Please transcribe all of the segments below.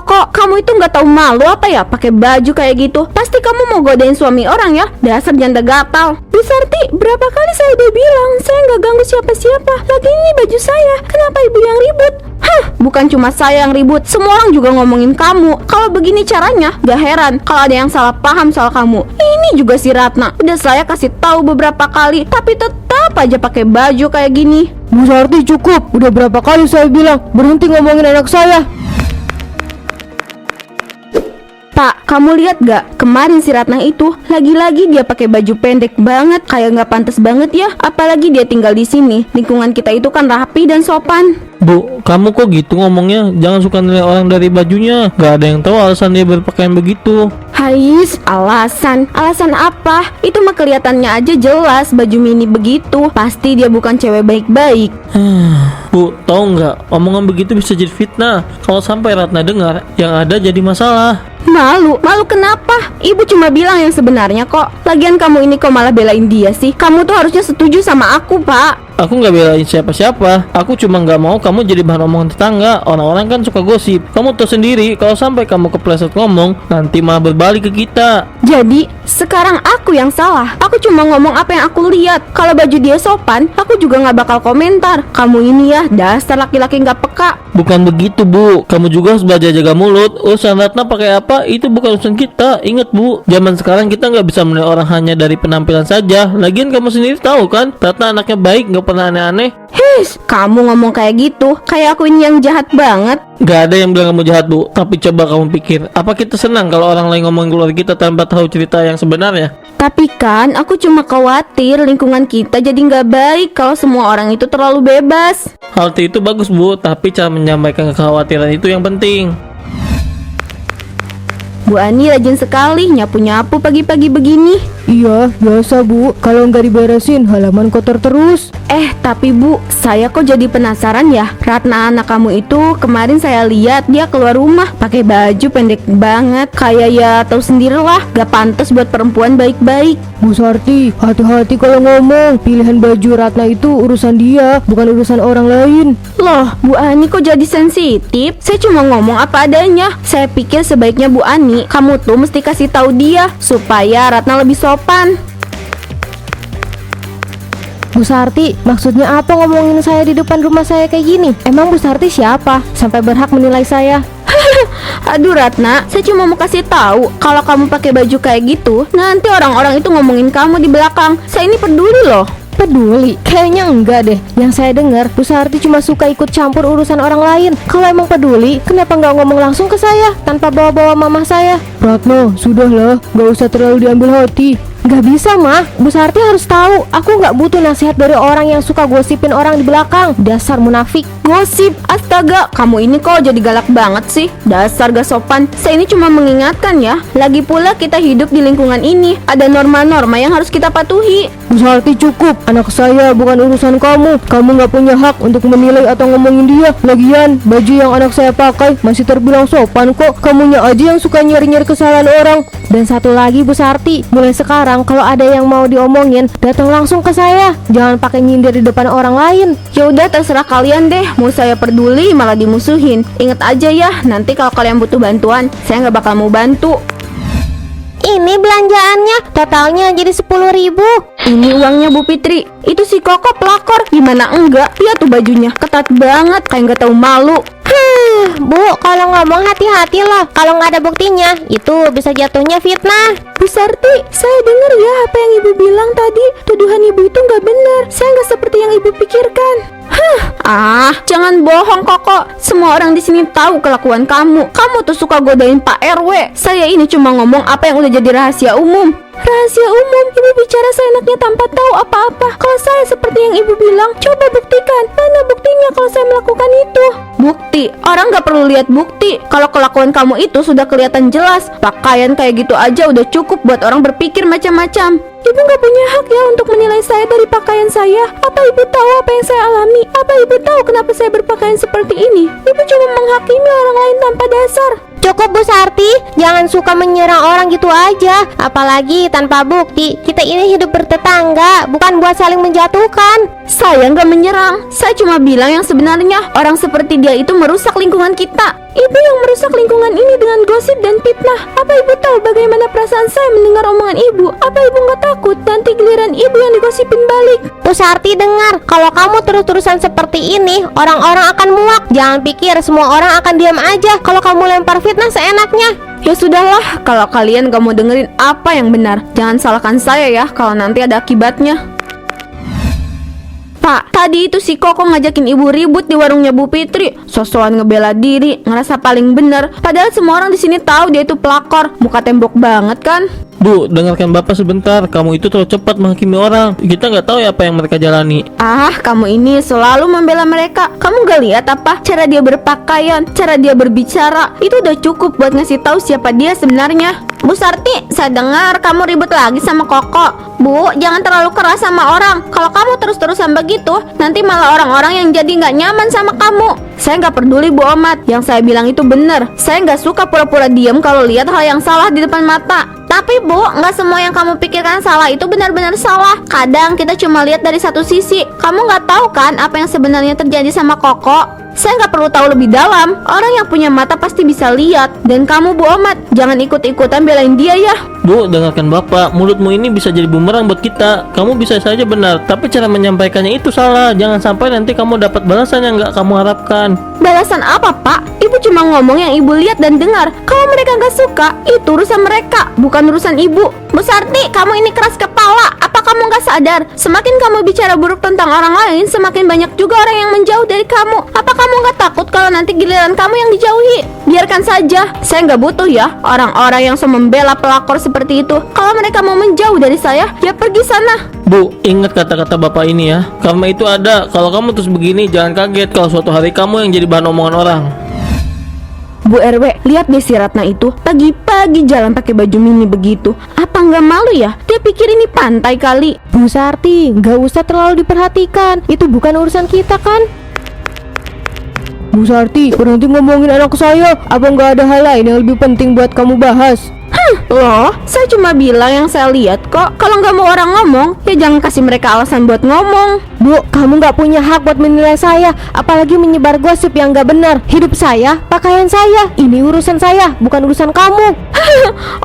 Koko, kamu itu nggak tahu malu apa ya pakai baju kayak gitu? Pasti kamu mau godain suami orang ya? Dasar janda gatal. Bu Sarti, berapa kali saya udah bilang saya nggak ganggu siapa-siapa. Lagi ini baju saya, kenapa ibu yang ribut? Hah, bukan cuma saya yang ribut, semua orang juga ngomongin kamu. Kalau begini caranya, gak heran kalau ada yang salah paham soal kamu. Ini juga si Ratna, udah saya kasih tahu beberapa kali, tapi tetap aja pakai baju kayak gini. Bu Sarti, cukup. Udah berapa kali saya bilang berhenti ngomongin anak saya. Pak, kamu lihat gak? Kemarin si Ratna itu lagi-lagi dia pakai baju pendek banget, kayak nggak pantas banget ya. Apalagi dia tinggal di sini. Lingkungan kita itu kan rapi dan sopan. Bu, kamu kok gitu ngomongnya? Jangan suka nilai orang dari bajunya. Gak ada yang tahu alasan dia berpakaian begitu. Hais, alasan apa? Itu mah kelihatannya aja jelas baju mini begitu. Pasti dia bukan cewek baik-baik. Bu, tahu nggak? Omongan begitu bisa jadi fitnah. Kalau sampai Ratna dengar, yang ada jadi masalah. Malu kenapa? Ibu cuma bilang yang sebenarnya kok. Lagian kamu ini kok malah belain dia sih? Kamu tuh harusnya setuju sama aku, Pak. Aku nggak belain siapa-siapa. Aku cuma nggak mau kamu jadi bahan omongan tetangga. Orang-orang kan suka gosip. Kamu tahu sendiri, kalau sampai kamu kepleset ngomong, nanti malah berbalik ke kita. Jadi, sekarang aku yang salah. Aku cuma ngomong apa yang aku lihat. Kalau baju dia sopan, aku juga nggak bakal komentar. Kamu ini ya, dasar laki-laki nggak peka. Bukan begitu, Bu. Kamu juga harus belajar jaga mulut. Urusan Ratna pakai apa, itu bukan urusan kita. Ingat, Bu, zaman sekarang kita nggak bisa menilai orang hanya dari penampilan saja. Lagian kamu sendiri tahu kan, Ratna anaknya baik, nggak pernah aneh-aneh. His, kamu ngomong kayak gitu, kayak aku ini yang jahat banget. Gak ada yang bilang kamu jahat, Bu. Tapi coba kamu pikir, apa kita senang kalau orang lain ngomongin keluarga kita tanpa tahu cerita yang sebenarnya? Tapi kan, aku cuma khawatir lingkungan kita jadi nggak baik kalau semua orang itu terlalu bebas. Hal itu bagus, Bu, tapi cara menyampaikan kekhawatiran itu yang penting. Bu Ani rajin sekali nyapu-nyapu pagi-pagi begini. Iya, biasa Bu. Kalau nggak diberesin, halaman kotor terus. Tapi Bu, saya kok jadi penasaran ya. Ratna anak kamu itu kemarin saya lihat dia keluar rumah pakai baju pendek banget. Kayak ya tahu sendirilah, gak pantas buat perempuan baik-baik. Bu Sarti, hati-hati kalau ngomong. Pilihan baju Ratna itu urusan dia, bukan urusan orang lain. Loh, Bu Ani kok jadi sensitif? Saya cuma ngomong apa adanya. Saya pikir sebaiknya Bu Ani, kamu tuh mesti kasih tahu dia supaya Ratna lebih sopan. Bu Sarti, maksudnya apa ngomongin saya di depan rumah saya kayak gini? Emang Bu Sarti siapa? Sampai berhak menilai saya? Aduh Ratna, saya cuma mau kasih tahu kalau kamu pakai baju kayak gitu, nanti orang-orang itu ngomongin kamu di belakang. Saya ini peduli loh. Peduli? Kayaknya enggak deh. Yang saya dengar, Bu Sarti cuma suka ikut campur urusan orang lain. Kalau emang peduli, kenapa nggak ngomong langsung ke saya tanpa bawa-bawa mama saya? Ratno, sudahlah, nggak usah terlalu diambil hati. Gak bisa mah, Bu Sarti harus tahu. Aku gak butuh nasihat dari orang yang suka gosipin orang di belakang. Dasar munafik. Gosip? Astaga, kamu ini kok jadi galak banget sih. Dasar gak sopan. Saya ini cuma mengingatkan ya. Lagi pula kita hidup di lingkungan ini, ada norma-norma yang harus kita patuhi. Bu Sarti, cukup. Anak saya bukan urusan kamu. Kamu gak punya hak untuk menilai atau ngomongin dia. Lagian, baju yang anak saya pakai masih terbilang sopan kok. Kamunya aja yang suka nyari-nyari kesalahan orang. Dan satu lagi Bu Sarti, mulai sekarang kalau ada yang mau diomongin, datang langsung ke saya. Jangan pakai nyindir di depan orang lain. Ya udah terserah kalian deh. Mau saya peduli malah dimusuhin. Ingat aja ya, nanti kalau kalian butuh bantuan, saya nggak bakal mau bantu. Ini belanjaannya, totalnya jadi 10.000. Ini uangnya Bu Fitri. Itu si Koko pelakor. Gimana enggak? Lihat tuh bajunya, ketat banget, kayak nggak tahu malu. Bu, kalau ngomong hati-hati loh. Kalau nggak ada buktinya, itu bisa jatuhnya fitnah. Bu Sarti, saya dengar ya apa yang ibu bilang tadi. Tuduhan ibu itu nggak benar. Saya nggak seperti yang ibu pikirkan. Jangan bohong Koko. Semua orang di sini tahu kelakuan kamu. Kamu tuh suka godain Pak RW. Saya ini cuma ngomong apa yang udah jadi rahasia umum. Rahasia umum? Ibu bicara seenaknya tanpa tahu apa-apa. Kalau saya seperti yang ibu bilang, coba buktikan. Mana buktinya kalau saya melakukan itu? Bukti? Orang gak perlu lihat bukti. Kalau kelakuan kamu itu sudah kelihatan jelas. Pakaian kayak gitu aja udah cukup buat orang berpikir macam-macam. Ibu gak punya hak ya untuk menilai saya dari pakaian saya. Apa ibu tahu apa yang saya alami? Apa ibu tahu kenapa saya berpakaian seperti ini? Ibu cuma menghakimi orang lain tanpa dasar. Cukup Bu Sarti, jangan suka menyerang orang gitu aja. Apalagi tanpa bukti. Kita ini hidup bertetangga, bukan buat saling menjatuhkan. Saya nggak menyerang. Saya cuma bilang yang sebenarnya. Orang seperti dia itu merusak lingkungan kita. Ibu yang merusak merusak lingkungan ini dengan gosip dan fitnah. Apa ibu tahu bagaimana perasaan saya mendengar omongan ibu? Apa ibu nggak takut nanti giliran ibu yang digosipin balik? Bu Sarti dengar, kalau kamu terus-terusan seperti ini, orang-orang akan muak. Jangan pikir semua orang akan diam aja kalau kamu lempar fitnah seenaknya. Ya sudahlah, kalau kalian gak mau dengerin apa yang benar, jangan salahkan saya ya kalau nanti ada akibatnya. Pak, tadi itu si Koko ngajakin ibu ribut di warungnya Bu Fitri. Sosokan ngebela diri, ngerasa paling bener. Padahal semua orang di sini tahu dia itu pelakor. Muka tembok banget kan? Bu, dengarkan bapak sebentar. Kamu itu terlalu cepat menghakimi orang. Kita nggak tahu ya apa yang mereka jalani. Ah, kamu ini selalu membela mereka. Kamu gak lihat apa? Cara dia berpakaian, cara dia berbicara, itu udah cukup buat ngasih tahu siapa dia sebenarnya. Bu Sarti, saya dengar kamu ribut lagi sama Koko. Bu, jangan terlalu keras sama orang. Kalau kamu terus-terusan begitu, nanti malah orang-orang yang jadi nggak nyaman sama kamu. Saya nggak peduli Bu Omat, yang saya bilang itu benar. Saya nggak suka pura-pura diam kalau lihat hal yang salah di depan mata. Tapi Bu, nggak semua yang kamu pikirkan salah itu benar-benar salah. Kadang kita cuma lihat dari satu sisi. Kamu nggak tahu kan apa yang sebenarnya terjadi sama Koko? Saya nggak perlu tahu lebih dalam. Orang yang punya mata pasti bisa lihat. Dan kamu Bu Omat, jangan ikut-ikutan belain dia ya. Bu, dengarkan bapak. Mulutmu ini bisa jadi bumerang buat kita. Kamu bisa saja benar, tapi cara menyampaikannya itu salah. Jangan sampai nanti kamu dapat balasan yang nggak kamu harapkan. Balasan apa Pak? Ibu cuma ngomong yang ibu lihat dan dengar. Kalau mereka nggak suka, itu urusan mereka, bukan urusan ibu. Bu Sarti, kamu ini keras kepala. Apa kamu nggak sadar? Semakin kamu bicara buruk tentang orang lain, semakin banyak juga orang yang menjauh dari kamu. Apa kamu nggak takut kalau nanti giliran kamu yang dijauhi? Biarkan saja. Saya nggak butuh ya orang-orang yang membela pelakor seperti itu. Kalau mereka mau menjauh dari saya, ya pergi sana. Bu, ingat kata-kata bapak ini ya. Karma itu ada. Kalau kamu terus begini, jangan kaget kalau suatu hari kamu yang jadi bahan omongan orang. Bu RW, lihat deh si Ratna itu pagi-pagi jalan pakai baju mini begitu. Apa nggak malu ya? Dia pikir ini pantai kali. Bu Sarti, nggak usah terlalu diperhatikan. Itu bukan urusan kita kan? Bu Sarti, berhenti ngomongin anak saya. Apa nggak ada hal lain yang lebih penting buat kamu bahas? Loh, saya cuma bilang yang saya lihat kok. Kalau nggak mau orang ngomong, ya jangan kasih mereka alasan buat ngomong. Bu, kamu nggak punya hak buat menilai saya, apalagi menyebar gosip yang nggak benar. Hidup saya, pakaian saya, ini urusan saya, bukan urusan kamu.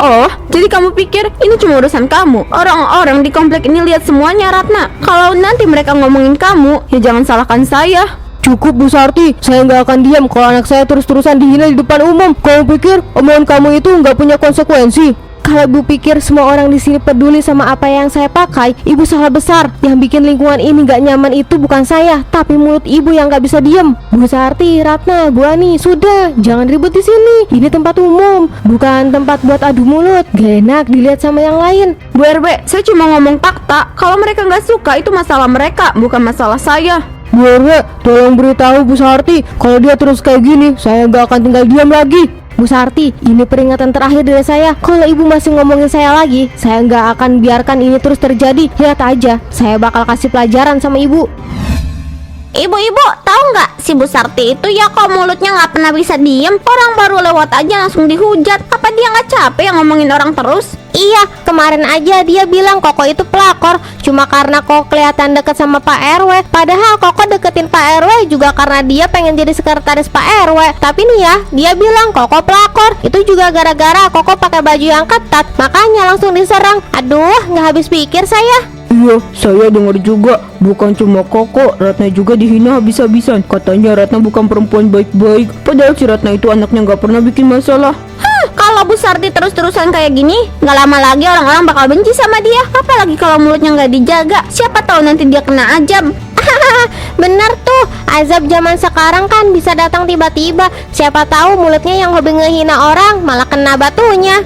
Oh, jadi kamu pikir ini cuma urusan kamu? Orang-orang di komplek ini lihat semuanya, Ratna. Kalau nanti mereka ngomongin kamu, ya jangan salahkan saya. Cukup Bu Sarti, saya nggak akan diam kalau anak saya terus-terusan dihina di depan umum. Kamu pikir omongan kamu itu nggak punya konsekuensi? Kalau Ibu pikir semua orang di sini peduli sama apa yang saya pakai, Ibu salah besar. Yang bikin lingkungan ini nggak nyaman itu bukan saya, tapi mulut Ibu yang nggak bisa diem. Bu Sarti, Ratna, Bu Ani, sudah, jangan ribut di sini. Ini tempat umum, bukan tempat buat adu mulut. Gak enak dilihat sama yang lain. Bu RW, saya cuma ngomong fakta. Kalau mereka nggak suka, itu masalah mereka, bukan masalah saya. Bu RW, tolong beritahu Bu Sarti, kalau dia terus kayak gini, saya nggak akan tinggal diam lagi. Bu Sarti, ini peringatan terakhir dari saya. Kalau Ibu masih ngomongin saya lagi, saya nggak akan biarkan ini terus terjadi. Lihat aja, saya bakal kasih pelajaran sama Ibu. Ibu-ibu, tahu nggak si Bu Sarti itu ya kok mulutnya nggak pernah bisa diem. Orang baru lewat aja langsung dihujat. Apa dia nggak capek yang ngomongin orang terus? Iya, kemarin aja dia bilang Koko itu pelakor cuma karena Koko kelihatan deket sama Pak RW. Padahal Koko deketin Pak RW juga karena dia pengen jadi sekretaris Pak RW. Tapi nih ya, dia bilang Koko pelakor. Itu juga gara-gara Koko pakai baju yang ketat, makanya langsung diserang. Aduh, nggak habis pikir saya. Iya, saya dengar juga. Bukan cuma Koko, Ratna juga dihina habis-habisan. Katanya Ratna bukan perempuan baik-baik. Padahal si Ratna itu anaknya nggak pernah bikin masalah. Kalau Bu Sarti terus-terusan kayak gini, nggak lama lagi orang-orang bakal benci sama dia. Apalagi kalau mulutnya nggak dijaga. Siapa tahu nanti dia kena azab. Bener tuh, azab zaman sekarang kan bisa datang tiba-tiba. Siapa tahu mulutnya yang hobi ngehina orang malah kena batunya.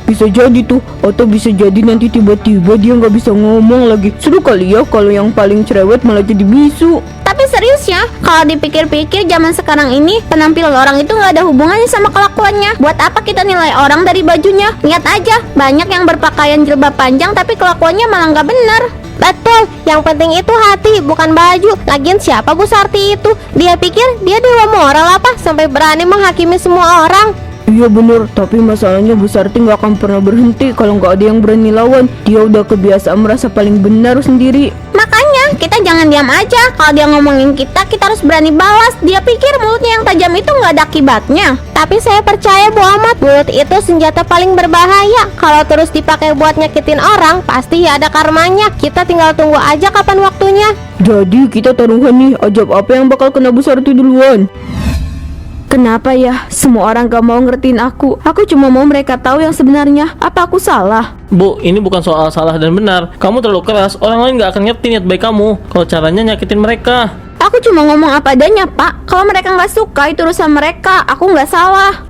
Bisa jadi tuh. Atau bisa jadi nanti tiba-tiba dia nggak bisa ngomong lagi. Seru kali ya kalau yang paling cerewet malah jadi bisu. Tapi serius ya, kalau dipikir-pikir zaman sekarang ini penampilan orang itu nggak ada hubungannya sama kelakuannya. Buat apa kita nilai orang dari bajunya? Lihat aja, banyak yang berpakaian jilbab panjang tapi kelakuannya malah nggak benar. Betul, yang penting itu hati, bukan baju. Lagian siapa Bu Sarti itu? Dia pikir dia dewa moral apa sampai berani menghakimi semua orang? Iya bener, tapi masalahnya Bu Sarti nggak akan pernah berhenti kalau nggak ada yang berani lawan. Dia udah kebiasaan merasa paling benar sendiri. Makanya Makanya kita jangan diam aja. Kalau dia ngomongin kita harus berani balas. Dia pikir mulutnya yang tajam itu nggak ada akibatnya. Tapi saya percaya Bu Ahmad, mulut itu senjata paling berbahaya. Kalau terus dipakai buat nyakitin orang, pasti ya ada karmanya. Kita tinggal tunggu aja kapan waktunya. Jadi kita taruhan nih, ajab apa yang bakal kena Bu Sarti duluan? Kenapa ya semua orang gak mau ngertiin aku? Aku cuma mau mereka tahu yang sebenarnya. Apa aku salah? Bu, ini bukan soal salah dan benar. Kamu terlalu keras, orang lain gak akan ngerti niat baik kamu kalau caranya nyakitin mereka. Aku cuma ngomong apa adanya, Pak. Kalau mereka nggak suka itu urusan mereka. Aku nggak salah.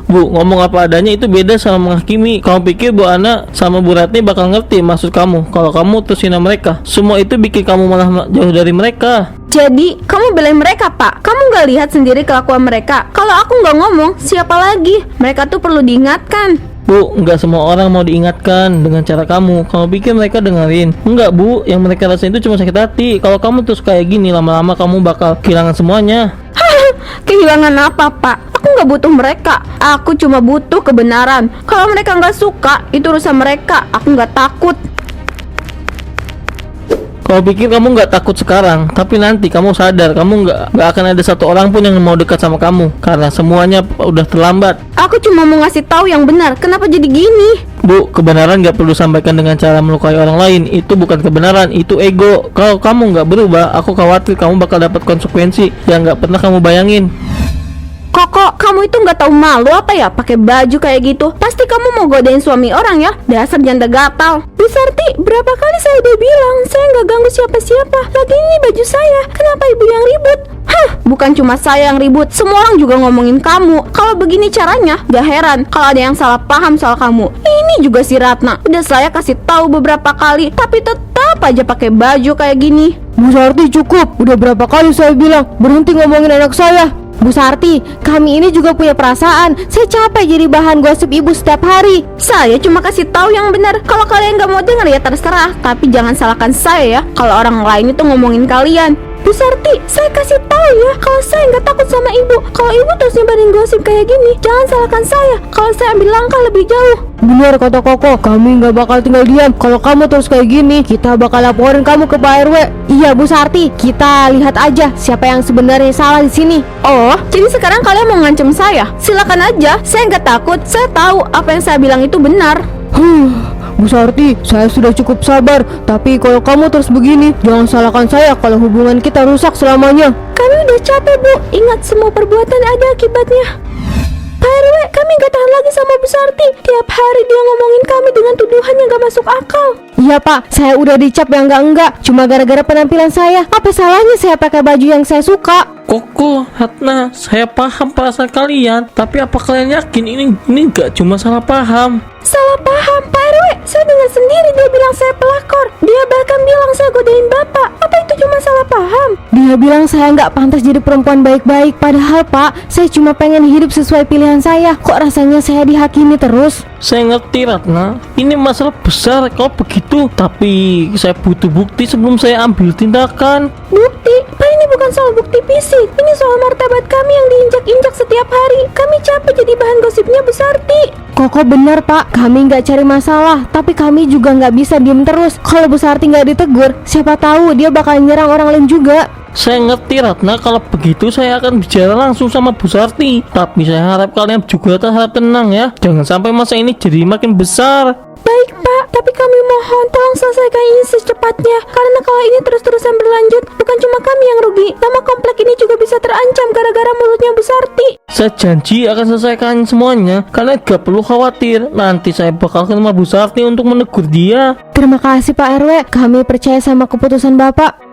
Bu, ngomong apa adanya itu beda sama menghakimi. Kamu pikir Bu Ana sama Bu Ratni bakal ngerti maksud kamu kalau kamu terus hina mereka? Semua itu bikin kamu malah jauh dari mereka. Jadi, kamu belain mereka, Pak. Kamu nggak lihat sendiri kelakuan mereka. Kalau aku nggak ngomong, siapa lagi? Mereka tuh perlu diingatkan. Bu, nggak semua orang mau diingatkan dengan cara kamu. Kamu pikir mereka dengerin? Enggak, Bu. Yang mereka rasain itu cuma sakit hati. Kalau kamu terus kayak gini, lama-lama kamu bakal kehilangan semuanya. Kehilangan apa, Pak? Aku nggak butuh mereka. Aku cuma butuh kebenaran. Kalau mereka nggak suka, itu urusan mereka. Aku nggak takut. Kau pikir kamu nggak takut sekarang, tapi nanti kamu sadar kamu nggak akan ada satu orang pun yang mau dekat sama kamu karena semuanya udah terlambat. Aku cuma mau ngasih tahu yang benar. Kenapa jadi gini? Bu, kebenaran nggak perlu sampaikan dengan cara melukai orang lain. Itu bukan kebenaran, itu ego. Kalau kamu nggak berubah, aku khawatir kamu bakal dapat konsekuensi yang nggak pernah kamu bayangin. Kok kamu itu nggak tahu malu apa ya pakai baju kayak gitu? Pasti kamu mau godain suami orang ya? Dasar janda gatal. Bu Sarti, berapa kali saya udah bilang saya nggak ganggu siapa-siapa. Lagi ini baju saya. Kenapa ibu yang ribut? Hah, bukan cuma saya yang ribut. Semua orang juga ngomongin kamu. Kalau begini caranya, gak heran kalau ada yang salah paham soal kamu. Ini juga si Ratna. Udah saya kasih tahu beberapa kali, tapi tetap aja pakai baju kayak gini. Bu Sarti, cukup. Udah berapa kali saya bilang berhenti ngomongin anak saya. Bu Sarti, kami ini juga punya perasaan. Saya capek jadi bahan gosip ibu setiap hari. Saya cuma kasih tahu yang benar. Kalau kalian gak mau denger ya terserah. Tapi jangan salahkan saya ya kalau orang lain itu ngomongin kalian. Bu Sarti, saya kasih tahu ya kalau saya nggak takut sama ibu. Kalau ibu terus nyebarin gosip kayak gini, jangan salahkan saya. Kalau saya ambil langkah lebih jauh. Benar kata Koko, kami nggak bakal tinggal diam. Kalau kamu terus kayak gini, kita bakal laporin kamu ke Pak RW. Iya Bu Sarti, kita lihat aja siapa yang sebenarnya salah di sini. Oh, jadi sekarang kalian mau ngancem saya? Silakan aja, saya nggak takut. Saya tahu apa yang saya bilang itu benar. Bu Sarti, saya sudah cukup sabar. Tapi kalau kamu terus begini, jangan salahkan saya kalau hubungan kita rusak selamanya. Kami udah capek, Bu. Ingat semua perbuatan ada akibatnya. Pak RW, kami gak tahan lagi sama Bu Sarti. Tiap hari dia ngomongin kami dengan tuduhan yang gak masuk akal. Iya Pak, saya udah dicap yang enggak. Cuma gara-gara penampilan saya. Apa salahnya saya pakai baju yang saya suka? Koko, Hatna, saya paham perasaan kalian. Tapi apa kalian yakin ini nggak cuma salah paham? Salah paham, Pak RW. Saya dengar sendiri dia bilang saya pelakor. Dia bahkan bilang saya godain Bapak. Apa itu cuma salah paham? Dia bilang saya nggak pantas jadi perempuan baik-baik. Padahal Pak, saya cuma pengen hidup sesuai pilihan saya. Kok rasanya saya dihakimi terus? Saya ngerti Ratna, ini masalah besar kalau begitu. Tapi saya butuh bukti sebelum saya ambil tindakan. Bukti? Pak, ini bukan soal bukti fisik. Ini soal martabat kami yang diinjak-injak setiap hari. Kami capek jadi bahan gosipnya Bu Sarti. Koko benar Pak, kami nggak cari masalah. Tapi kami juga nggak bisa diem terus. Kalau Bu Sarti nggak ditegur, siapa tahu dia bakal nyerang orang lain juga. Saya ngerti Ratna, kalau begitu saya akan bicara langsung sama Bu Sarti. Tapi saya harap kalian juga harap tenang ya. Jangan sampai masa ini jadi makin besar. Baik Pak, tapi kami mohon tolong selesaikan ini secepatnya. Karena kalau ini terus-terusan berlanjut, bukan cuma kami yang rugi, nama komplek ini juga bisa terancam gara-gara mulutnya Bu Sarti. Saya janji akan selesaikan semuanya. Kalian gak perlu khawatir. Nanti saya bakal ke rumah Bu Sarti untuk menegur dia. Terima kasih Pak RW, kami percaya sama keputusan Bapak.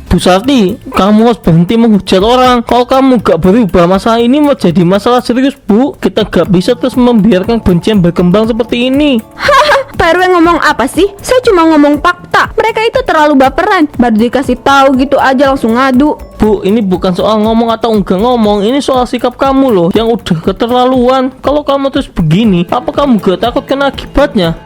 Bu Sarti, kamu harus berhenti menghujat orang. Kalau kamu gak berubah, masalah ini mau jadi masalah serius Bu. Kita gak bisa terus membiarkan kebencian berkembang seperti ini. Haha, Pak RW ngomong apa sih? Saya cuma ngomong fakta. Mereka itu terlalu baperan. Baru dikasih tahu gitu aja langsung ngadu. Bu, ini bukan soal ngomong atau enggak ngomong. Ini soal sikap kamu loh, yang udah keterlaluan. Kalau kamu terus begini, apa kamu gak takut kena akibatnya?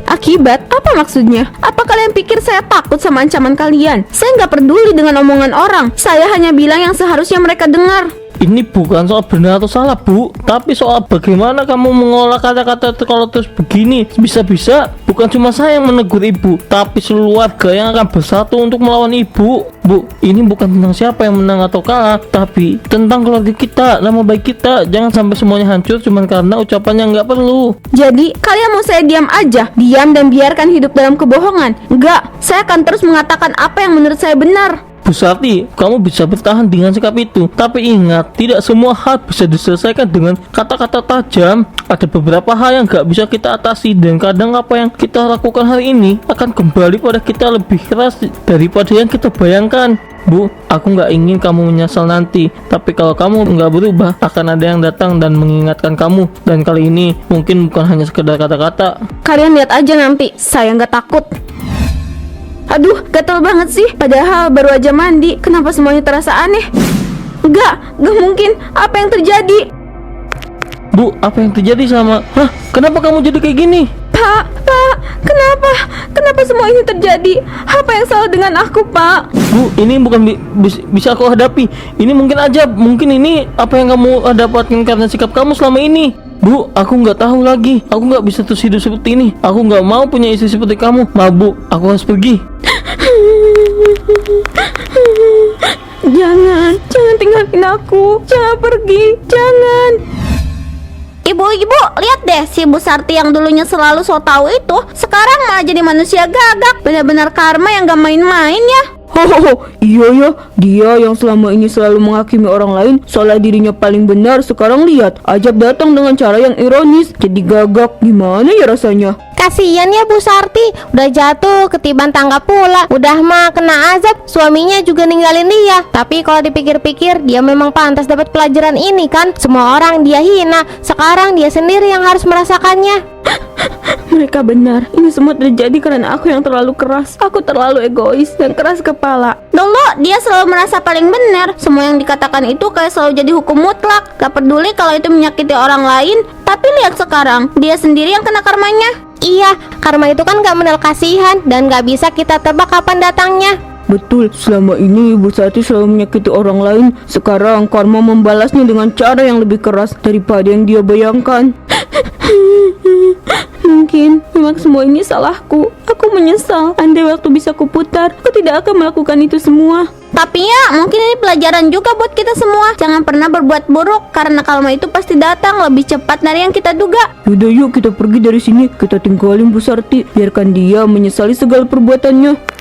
Akibat? Apa maksudnya? Apa kalian pikir saya takut sama ancaman kalian? Saya nggak peduli dengan omongan orang. Saya hanya bilang yang seharusnya mereka dengar. Ini bukan soal benar atau salah, Bu, tapi soal bagaimana kamu mengolah kata-kata itu kalau terus begini. Bisa-bisa bukan cuma saya yang menegur Ibu, tapi seluruh warga yang akan bersatu untuk melawan Ibu. Bu, ini bukan tentang siapa yang menang atau kalah, tapi tentang keluarga kita, nama baik kita. Jangan sampai semuanya hancur cuma karena ucapan yang nggak perlu. Jadi, kalian mau saya diam aja? Diam dan biarkan hidup dalam kebohongan? Enggak, saya akan terus mengatakan apa yang menurut saya benar. Bu Sarti, kamu bisa bertahan dengan sikap itu. Tapi ingat, tidak semua hal bisa diselesaikan dengan kata-kata tajam. Ada beberapa hal yang gak bisa kita atasi, dan kadang apa yang kita lakukan hari ini akan kembali pada kita lebih keras daripada yang kita bayangkan. Bu, aku gak ingin kamu menyesal nanti. Tapi kalau kamu gak berubah, akan ada yang datang dan mengingatkan kamu. Dan kali ini mungkin bukan hanya sekedar kata-kata. Kalian lihat aja nanti, saya nggak takut. Aduh, gatel banget sih. Padahal baru aja mandi. Kenapa semuanya terasa aneh? Enggak mungkin. Apa yang terjadi? Bu, apa yang terjadi sama... Hah? Kenapa kamu jadi kayak gini? Pak, kenapa? Kenapa semua ini terjadi? Apa yang salah dengan aku, Pak? Bu, ini bukan bisa aku hadapi. Ini mungkin ini apa yang kamu dapatkan karena sikap kamu selama ini. Bu, aku nggak tahu lagi. Aku nggak bisa terus hidup seperti ini. Aku nggak mau punya istri seperti kamu. Maaf, Bu, aku harus pergi. Jangan tinggalin aku. Jangan pergi, jangan. Ibu, lihat deh, si Bu Sarti yang dulunya selalu so tahu itu sekarang malah jadi manusia gagak. Benar-benar karma yang gak main-main ya. Iya ya, dia yang selama ini selalu menghakimi orang lain soalnya dirinya paling benar, sekarang lihat, Ajab datang dengan cara yang ironis, jadi gagak. Gimana ya rasanya? Kasian ya Bu Sarti, udah jatuh ketiban tangga pula. Udah mah kena azab, suaminya juga ninggalin dia. Tapi kalau dipikir-pikir, dia memang pantas dapat pelajaran ini kan. Semua orang dia hina, sekarang dia sendiri yang harus merasakannya. Mereka benar. Ini semua terjadi karena aku yang terlalu keras. Aku terlalu egois dan keras kepala. Dulu dia selalu merasa paling benar. Semua yang dikatakan itu kayak selalu jadi hukum mutlak. Gak peduli kalau itu menyakiti orang lain. Tapi lihat sekarang, dia sendiri yang kena karmanya. Iya, karma itu kan gak mengenal kasihan dan gak bisa kita tebak kapan datangnya. Betul, selama ini Ibu Sati selalu menyakiti orang lain. Sekarang karma membalasnya dengan cara yang lebih keras daripada yang dia bayangkan. Mungkin memang semua ini salahku. Aku menyesal. Andai waktu bisa kuputar, aku tidak akan melakukan itu semua. Tapi ya, mungkin ini pelajaran juga buat kita semua. Jangan pernah berbuat buruk, karena karma itu pasti datang lebih cepat dari yang kita duga. Yaudah yuk kita pergi dari sini. Kita tinggalin Bu Sarti, biarkan dia menyesali segala perbuatannya.